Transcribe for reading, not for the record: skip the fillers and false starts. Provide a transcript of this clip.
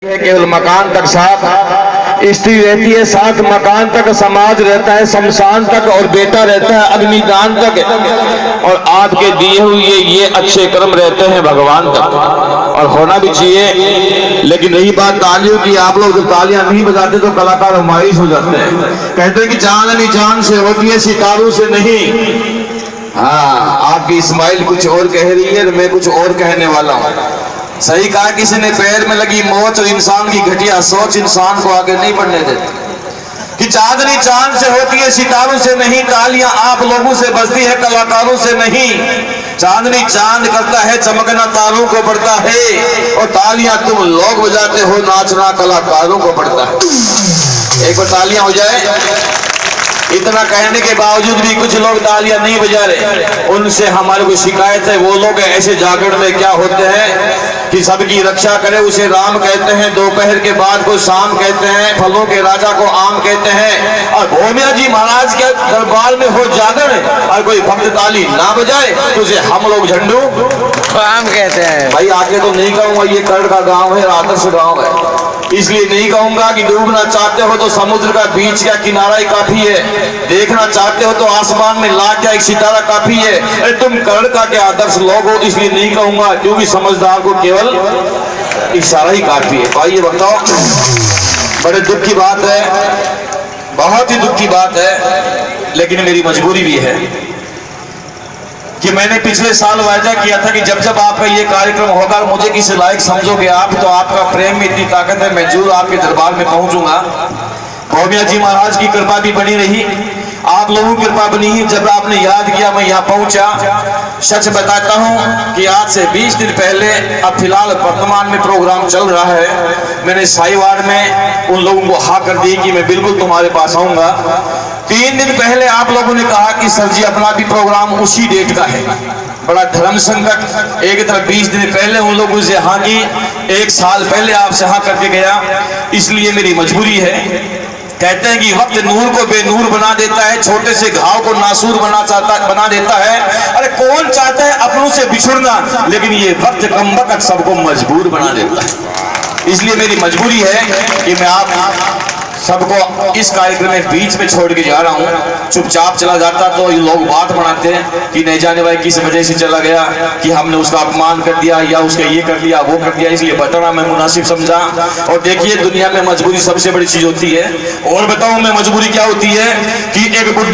केवल मकान तक साथ स्त्री रहती है, साथ मकान तक समाज रहता है, शमशान तक, और बेटा रहता है अग्निदान तक, और आपके दिए हुए ये अच्छे कर्म रहते हैं भगवान तक, और होना भी चाहिए। लेकिन रही बात तालियों की, आप लोग जब तालियां नहीं बजाते तो कलाकार मायूस हो जाते हैं, कहते हैं कि चांदनी चांद से होती है सितारों से नहीं। हाँ, आपकी इस्माइल कुछ और कह रही है, मैं कुछ और कहने वाला हूँ। सही कहा किसी ने, पैर में लगी मौत और इंसान की घटिया सोच इंसान को आगे नहीं बढ़ने देती। कि चांदनी चांद से होती है सितारों से नहीं, तालियां आप लोगों से बजती है कलाकारों से नहीं। चांदनी चांद करता है चमकना तारों को पड़ता है, और तालियां तुम लोग बजाते हो, नाचना कलाकारों को पड़ता है। एक बार तालियां हो जाए। इतना कहने के बावजूद भी कुछ लोग तालियां नहीं बजा रहे, उनसे हमारे को शिकायत है। वो लोग ऐसे जागरण में क्या होते हैं कि सबकी रक्षा करे उसे राम कहते हैं, दोपहर के बाद को शाम कहते हैं, फलों के राजा को आम कहते हैं, और भोमिया जी महाराज के दरबार में हो जागरण और कोई भक्त ताली ना बजाए तो उसे हम लोग झंडू आम कहते हैं। भाई आगे तो नहीं कहूंगा, ये कर्ण का गाँव है, आदर्श गाँव है, इसलिए नहीं कहूंगा कि डूबना चाहते हो तो समुद्र का बीच का किनारा ही काफी है, देखना चाहते हो तो आसमान में लाख का एक सितारा काफी है। अरे तुम कर्ण का के आदर्श लोग हो, इसलिए नहीं कहूंगा, क्योंकि समझदार को केवल इशारा ही काफी है। भाई ये बताओ, बड़े दुख की बात है, बहुत ही दुख की बात है, लेकिन मेरी मजबूरी भी है कि मैंने पिछले साल वायदा किया था कि जब जब आपका ये कार्यक्रम होगा, मुझे किसी लायक समझोगे आप, तो आपका प्रेम में इतनी ताकत है, मैं जरूर आपके दरबार में पहुंचूंगा। भोमिया जी महाराज की कृपा भी बनी रही, आप लोगों की कृपा बनी, जब आपने याद किया मैं यहाँ पहुंचा। सच बताता हूँ कि आज से 20 दिन पहले, अब फिलहाल वर्तमान में प्रोग्राम चल रहा है, मैंने साईवाड़ में उन लोगों को हाँ कर दी कि मैं बिल्कुल तुम्हारे पास आऊंगा। 3 दिन पहले आप लोगों ने कहा कि सर जी अपना भी प्रोग्राम उसी डेट का है, बड़ा धर्म संकट। एक तरफ 20 दिन पहले उन लोगों से हाँ की, 1 साल पहले आपसे हाँ करके गया, इसलिए मेरी मजबूरी है। कहते हैं कि वक्त नूर को बेनूर बना देता है, छोटे से घाव को नासूर बना देता है। अरे कौन चाहता है अपनों से बिछुड़ना, लेकिन ये वक्त कमबख्त सबको मजबूर बना देता है। इसलिए मेरी मजबूरी है कि मैं आप सबको इस कार्यक्रम में बीच में छोड़ के जा रहा हूँ। चुपचाप चला जाता तो ये लोग बात बनाते हैं कि नहीं जाने भाई किस वजह से चला गया, कि हमने उसका अपमान कर दिया या उसका ये कर दिया वो कर दिया, इसलिए बताना मैं मुनासिब समझा। और देखिए दुनिया में मजबूरी सबसे बड़ी चीज होती है। और बताऊं मैं मजबूरी क्या होती है कि एक बुढ़ा